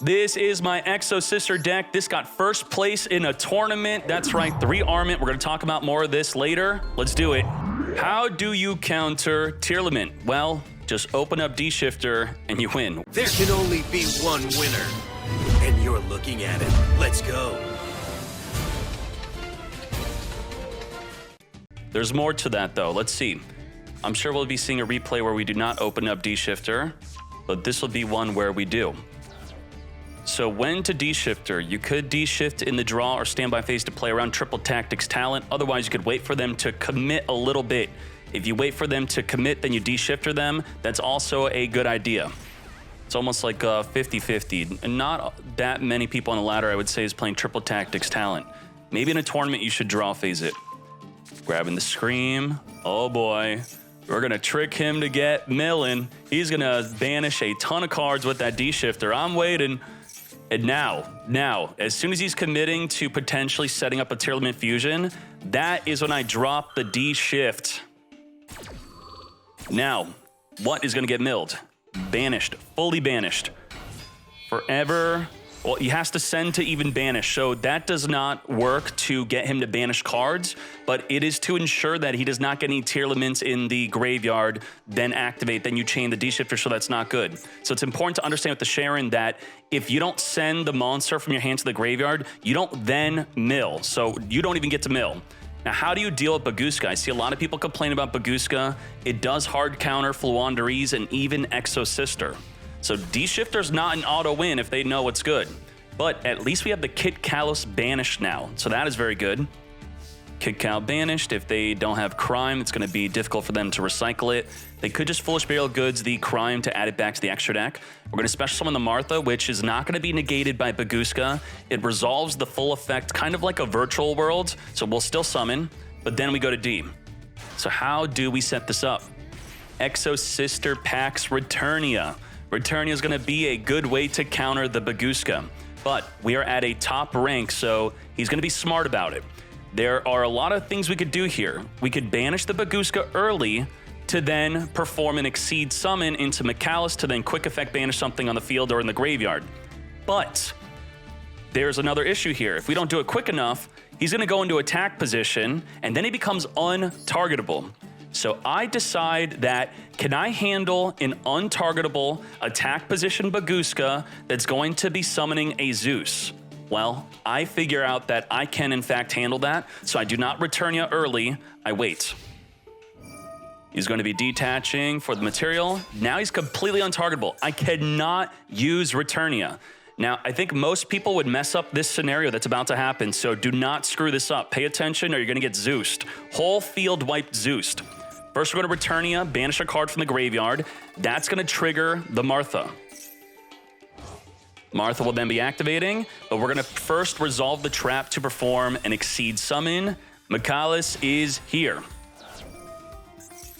This is my Exo Sister deck. This got first place in a tournament. That's right, 3 Armament. We're going to talk about more of this later. Let's do it. How do you counter Tearlament? Well, just open up D-Shifter and you win. There can only be one winner, and you're looking at it. Let's go. There's more to that, though. Let's see. I'm sure we'll be seeing a replay where we do not open up D-Shifter, but this will be one where we do. So when to D-Shifter, you could D-Shift in the draw or standby phase to play around triple tactics talent. Otherwise, you could wait for them to commit a little bit. If you wait for them to commit, then you D-Shifter them. That's also a good idea. It's almost like 50-50. And not that many people on the ladder, I would say, is playing triple tactics talent. Maybe in a tournament, you should draw phase it. Grabbing the Scream. Oh boy. We're going to trick him to get milling. He's going to banish a ton of cards with that D-Shifter. I'm waiting. And now, as soon as he's committing to potentially setting up a Tearlament fusion, that is when I drop the D-Shift. Now, what is going to get milled? Banished. Fully banished. Forever. Well, he has to send to even banish, so that does not work to get him to banish cards, but it is to ensure that he does not get any Tearlaments in the graveyard, then activate, then you chain the D-Shifter, so that's not good. So it's important to understand with the Sharon that if you don't send the monster from your hand to the graveyard, you don't then mill, so you don't even get to mill. Now, how do you deal with Baguska? I see a lot of people complain about Baguska. It does hard counter Fluandereeze and even Exo Sister. So D-Shifter's not an auto win if they know what's good. But at least we have the Kit Kalos banished now. So that is very good. Kit Cal banished. If they don't have Crime, it's going to be difficult for them to recycle it. They could just Foolish Burial Goods the Crime to add it back to the extra deck. We're going to special summon the Martha, which is not going to be negated by Baguska. It resolves the full effect, kind of like a virtual world. So we'll still summon, but then we go to D. So how do we set this up? Exo Sister packs Returnia. Returnia is going to be a good way to counter the Baguska, but we are at a top rank, so he's going to be smart about it. There are a lot of things we could do here. We could banish the Baguska early to then perform an Exceed summon into Mikalis to then quick effect banish something on the field or in the graveyard. But there's another issue here. If we don't do it quick enough, he's going to go into attack position, and then he becomes untargetable. So I decide that, can I handle an untargetable attack position Baguska that's going to be summoning a Zeus? Well, I figure out that I can in fact handle that, so I do not Returnia early, I wait. He's going to be detaching for the material. Now he's completely untargetable. I cannot use Returnia. Now, I think most people would mess up this scenario that's about to happen, so do not screw this up. Pay attention or you're going to get Zeused. Whole field wiped Zeused. First, we're going to Returnia, banish a card from the graveyard. That's going to trigger the Martha. Martha will then be activating, but we're going to first resolve the trap to perform an Exceed summon. Mikalis is here.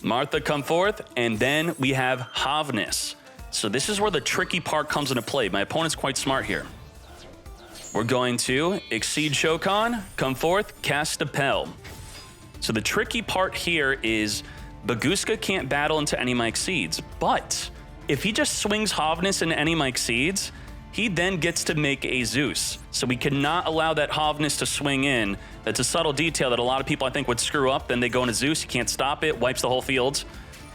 Martha come forth, and then we have Havnis. So this is where the tricky part comes into play. My opponent's quite smart here. We're going to Exceed Shokan, come forth, cast Dispel. So the tricky part here is Baguska can't battle into any of my Exceeds, but if he just swings Havnis into any of my Exceeds, he then gets to make a Zeus. So we cannot allow that Havnis to swing in. That's a subtle detail that a lot of people I think would screw up. Then they go into Zeus, you can't stop it, wipes the whole field.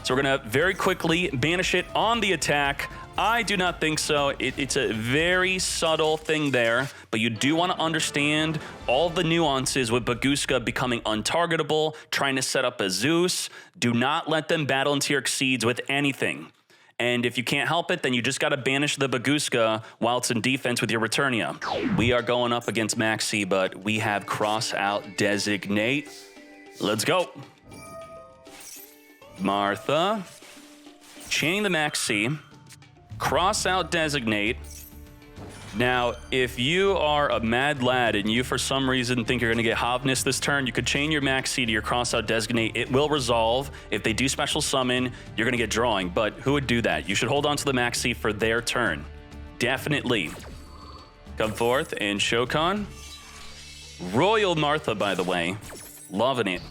So we're gonna very quickly banish it on the attack. I do not think so. It's a very subtle thing there, but you do want to understand all the nuances with Baguska becoming untargetable, trying to set up a Zeus. Do not let them battle into your Exceeds with anything. And if you can't help it, then you just got to banish the Baguska while it's in defense with your Returnia. We are going up against Maxi, but we have Cross Out Designate. Let's go. Martha. Chaining the Maxi. Cross Out Designate. Now, if you are a mad lad and you for some reason think you're going to get Havnis this turn, you could chain your Maxi to your Cross Out Designate. It will resolve. If they do special summon, you're going to get drawing. But who would do that? You should hold on to the Maxi for their turn. Definitely. Come forth and Shokan. Royal Martha, by the way. Loving it.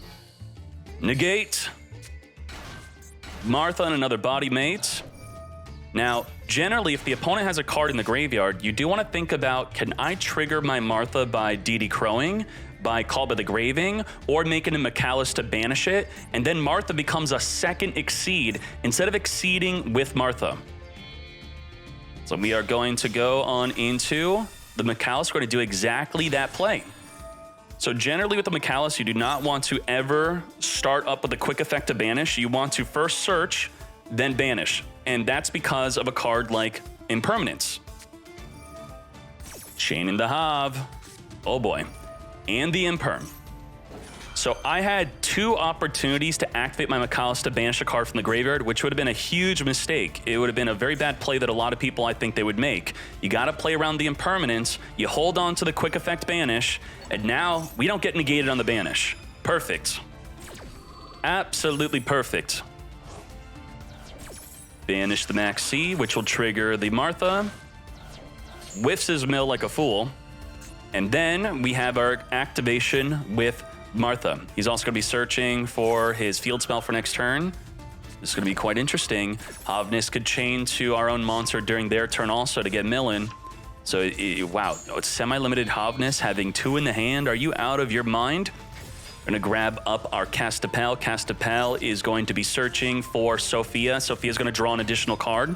Negate. Martha and another body mate. Now, Generally, if the opponent has a card in the graveyard, you do want to think about, can I trigger my Martha by DD Crowing, by Call by the Graving, or making a McAllis to banish it, and then Martha becomes a second Exceed instead of Exceeding with Martha. So we are going to go on into the McAllis. We're going to do exactly that play. So generally with the McAllis, you do not want to ever start up with a quick effect to banish. You want to first search, then banish. And that's because of a card like Impermanence. Chain in the Hav. Oh boy. And the Imperm. So I had 2 opportunities to activate my McAllis to banish a card from the graveyard, which would have been a huge mistake. It would have been a very bad play that a lot of people, I think, they would make. You got to play around the Impermanence, you hold on to the quick effect banish, and now we don't get negated on the banish. Perfect. Absolutely perfect. Banish the Maxi, which will trigger the Martha. Whiffs his mill like a fool. And then we have our activation with Martha. He's also going to be searching for his field spell for next turn. This is going to be quite interesting. Havnis could chain to our own monster during their turn also to get Millen. So, wow, it's semi-limited Havnis having 2 in the hand. Are you out of your mind? We're going to grab up our Castapel. Castapel is going to be searching for Sophia. Sophia's going to draw an additional card.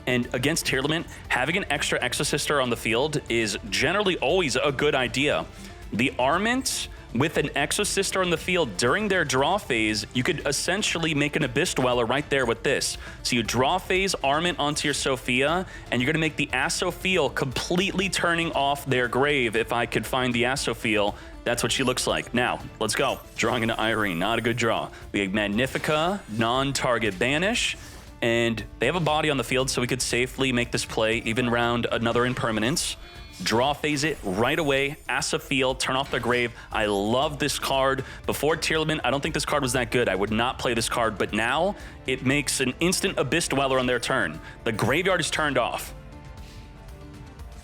And against Tearlament, having an extra Exorcister on the field is generally always a good idea. The Arment with an Exorcister on the field during their draw phase, you could essentially make an Abyss Dweller right there with this. So you draw phase Arment onto your Sophia, and you're going to make the Asophiel completely turning off their grave. If I could find the Asophiel, that's what she looks like. Now, let's go. Drawing into Irene, not a good draw. We have Magnifica, non-target banish, and they have a body on the field, so we could safely make this play, even round another Impermanence. Draw phase it right away. Asophiel, turn off their grave. I love this card. Before Tearlament, I don't think this card was that good. I would not play this card, but now it makes an instant Abyss Dweller on their turn. The graveyard is turned off.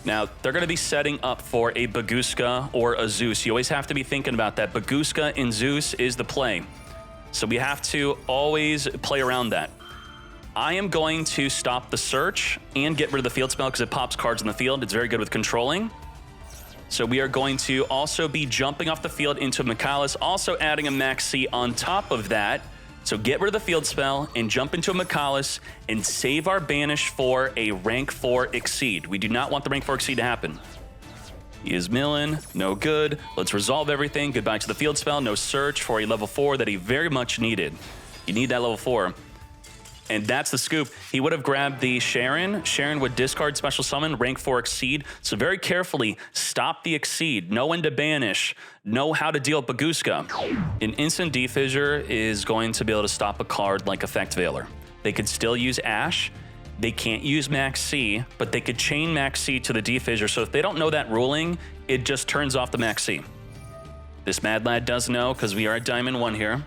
Now, they're going to be setting up for a Baguska or a Zeus. You always have to be thinking about that. Baguska and Zeus is the play. So we have to always play around that. I am going to stop the search and get rid of the field spell because it pops cards in the field. It's very good with controlling. So we are going to also be jumping off the field into McAllis, also adding a Maxi on top of that. So get rid of the field spell and jump into a McAllis and save our banish for a rank 4 Exceed. We do not want the rank 4 Exceed to happen. He is milling, no good. Let's resolve everything. Goodbye to the field spell, no search for a level 4 that he very much needed. You need that level 4. And that's the scoop. He would have grabbed the Sharon. Sharon would discard special summon, rank 4 Exceed. So very carefully, stop the Exceed. Know when to banish. Know how to deal with Baguska. An instant Defissure is going to be able to stop a card like Effect Veiler. They could still use Ash. They can't use Max C, but they could chain Max C to the Defissure. So if they don't know that ruling, it just turns off the Max C. This Mad Lad does know because we are at Diamond 1 here.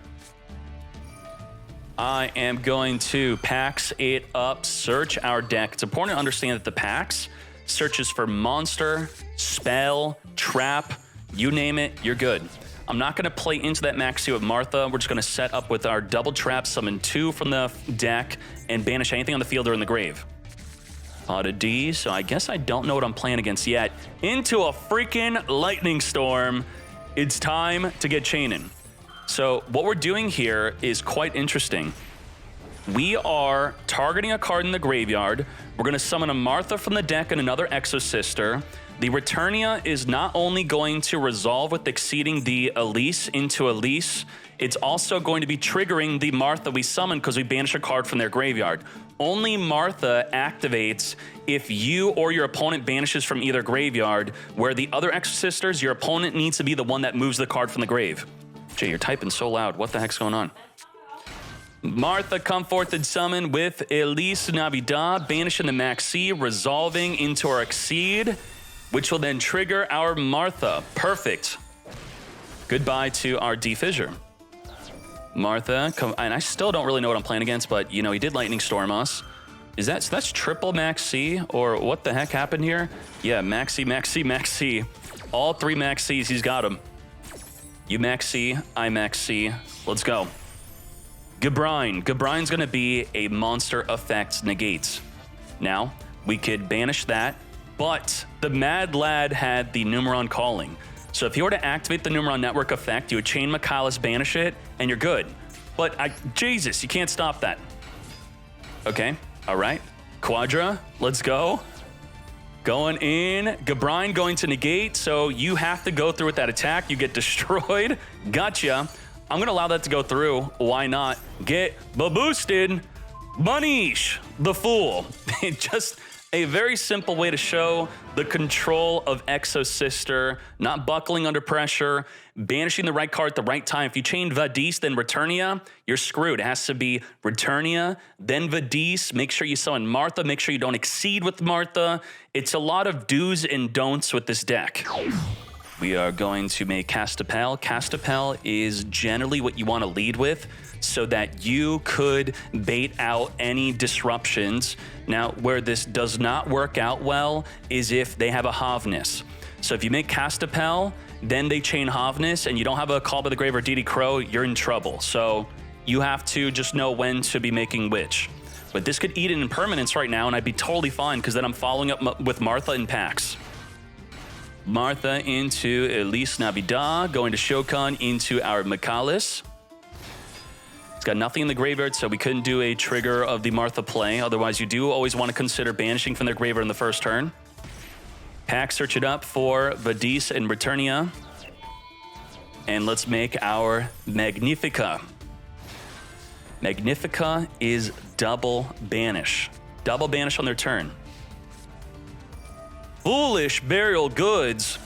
I am going to Pax it up, search our deck. It's important to understand that the Pax searches for monster, spell, trap, you name it, you're good. I'm not going to play into that Maxi with Martha. We're just going to set up with our double trap, summon 2 from the deck, and banish anything on the field or in the grave. Pot of D, so I guess I don't know what I'm playing against yet. Into a freaking lightning storm. It's time to get chaining. So what we're doing here is quite interesting. We are targeting a card in the graveyard. We're going to summon a Martha from the deck and another Exosister. The Returnia is not only going to resolve with exceeding the Elise into Elise, it's also going to be triggering the Martha we summon because we banish a card from their graveyard. Only Martha activates if you or your opponent banishes from either graveyard, where the other Exosisters, your opponent needs to be the one that moves the card from the grave. Jay, you're typing so loud. What the heck's going on? Martha, come forth and summon with Elise Navidad, banishing the Maxi, resolving into our Exceed, which will then trigger our Martha. Perfect. Goodbye to our Defissure. Martha, come, and I still don't really know what I'm playing against, but you know, he did Lightning Storm us. Is that, so that's triple Maxi, or what the heck happened here? Yeah, Maxi, Maxi, Maxi. All 3 Maxis, he's got them. You Max C, I Max C. Let's go. Gabrine. Gabrine's going to be a monster effects negates. Now, we could banish that, but the Mad Lad had the Numeron calling. So if you were to activate the Numeron network effect, you would chain Michaelis, banish it, and you're good. But Jesus, you can't stop that. Okay, all right. Quadra, let's go. Going in, Gabrine going to negate, so you have to go through with that attack. You get destroyed. Gotcha. I'm gonna allow that to go through. Why not? Get boosted. Manish, the fool. Just a very simple way to show the control of Exosister, not buckling under pressure, banishing the right card at the right time. If you chain Vadis, then Returnia, you're screwed. It has to be Returnia, then Vadis. Make sure you summon Martha. Make sure you don't exceed with Martha. It's a lot of do's and don'ts with this deck. We are going to make Castapel. Castapel is generally what you want to lead with so that you could bait out any disruptions. Now, where this does not work out well is if they have a Havness. So if you make Castapel, then they chain Havness, and you don't have a Call by the Grave or DD Crow, you're in trouble. So you have to just know when to be making which. But this could eat an impermanence right now, and I'd be totally fine, because then I'm following up with Martha and Pax. Martha into Elise Nabida, going to Shokan into our Michaelis. It's got nothing in the graveyard, so we couldn't do a trigger of the Martha play. Otherwise, you do always want to consider banishing from their graveyard in the first turn. Pack, search it up for Vadis and Returnia. And let's make our Magnifica. Magnifica is double banish. Double banish on their turn. Foolish Burial Goods.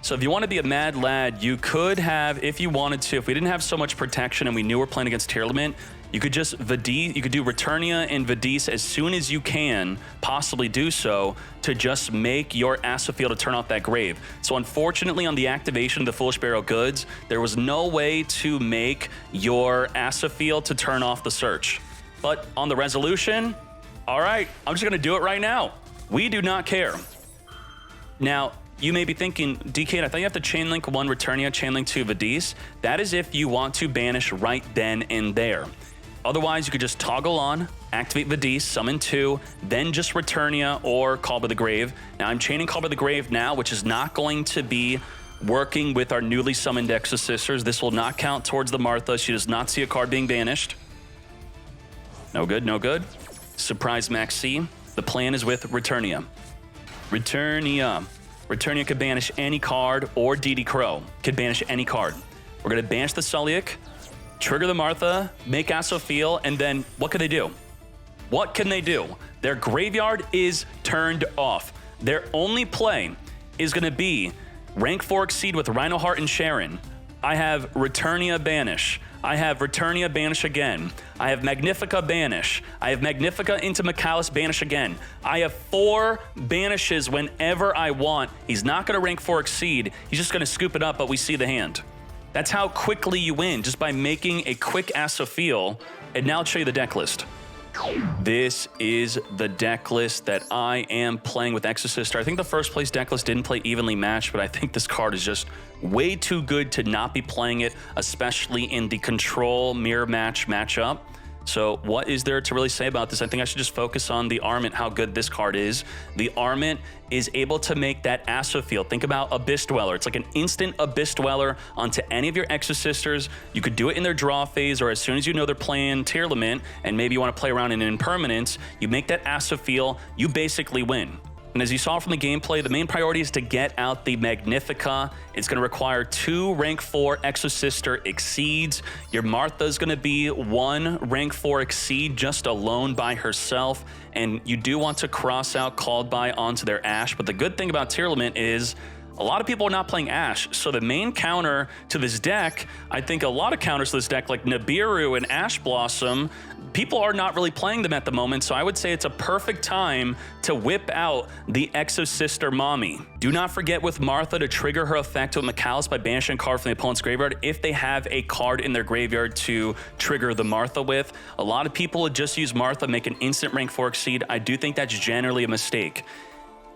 So if you want to be a Mad Lad, you could have, if you wanted to, if we didn't have so much protection and we knew we're playing against Tearlament, you could just you could do Returnia and Vadis as soon as you can possibly do so to just make your Asophiel to turn off that grave. So unfortunately on the activation of the Foolish Burial Goods, there was no way to make your Asophiel to turn off the search. But on the resolution, all right, I'm just gonna do it right now. We do not care. Now, you may be thinking, DK, I thought you have to chainlink 1 Returnia, chainlink 2 Vadis. That is if you want to banish right then and there. Otherwise, you could just toggle on, activate Vadis, summon 2, then just Returnia or Call by the Grave. Now, I'm chaining Call by the Grave now, which is not going to be working with our newly summoned Exosisters. This will not count towards the Martha. She does not see a card being banished. No good, no good. Surprise Max C. The plan is with Returnia. Returnia. Returnia could banish any card, or DD Crow could banish any card. We're going to banish the Sulliak, trigger the Martha, make Asophiel, and then what can they do? What can they do? Their graveyard is turned off. Their only play is going to be rank 4 exceed with Rhino Heart and Sharon. I have Returnia banish. I have Returnia banish again. I have Magnifica banish. I have Magnifica into Michaelis banish again. I have 4 banishes whenever I want. He's not going to rank 4 exceed. He's just going to scoop it up, but we see the hand. That's how quickly you win, just by making a quick Asophiel. And now I'll show you the deck list. This is the deck list that I am playing with Exosister. I think the first place deck list didn't play evenly matched, but I think this card is just way too good to not be playing it, especially in the control mirror match matchup. So what is there to really say about this? I think I should just focus on the Armament, how good this card is. The Armament is able to make that Asophiel. Think about Abyss Dweller. It's like an instant Abyss Dweller onto any of your Exosisters. You could do it in their draw phase, or as soon as you know they're playing Tearlament, and maybe you want to play around in an Impermanence, you make that Asophiel, you basically win. And as you saw from the gameplay, the main priority is to get out the Magnifica. It's going to require 2 rank 4 Exosister exceeds. Your Martha is going to be 1 rank 4 exceed just alone by herself. And you do want to cross out Called By onto their Ash. But the good thing about Tearlament is a lot of people are not playing Ash. So the main counter to this deck, I think a lot of counters to this deck like Nibiru and Ash Blossom, people are not really playing them at the moment, so I would say it's a perfect time to whip out the Exosister Mommy. Do not forget with Martha to trigger her effect with Michaelis by banishing a card from the opponent's graveyard if they have a card in their graveyard to trigger the Martha with. A lot of people would just use Martha, make an instant rank 4 exceed. I do think that's generally a mistake.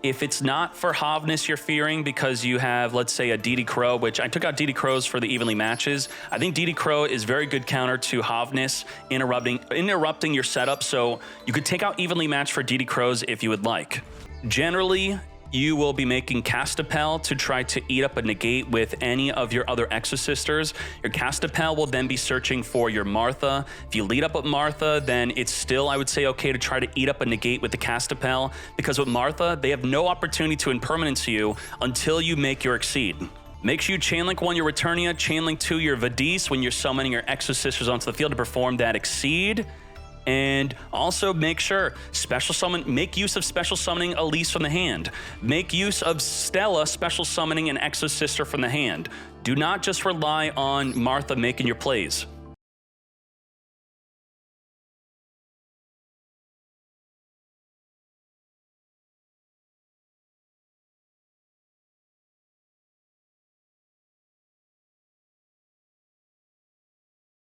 If it's not for Hovness you're fearing because you have, let's say, a DD Crow, which I took out DD Crows for the evenly matches. I think DD Crow is very good counter to Hovness interrupting your setup, so you could take out evenly matched for DD Crows if you would like. Generally, you will be making Castapel to try to eat up a negate with any of your other Exosisters. Your Castapel will then be searching for your Martha. If you lead up with Martha, then it's still, I would say, okay to try to eat up a negate with the Castapel, because with Martha, they have no opportunity to impermanence you until you make your Exceed. Make sure you Chainlink 1 your Returnia, Chainlink 2 your Vadis when you're summoning your Exosisters onto the field to perform that Exceed. And also make sure, make use of special summoning Elise from the hand. Make use of Stella special summoning an Exosister from the hand. Do not just rely on Martha making your plays.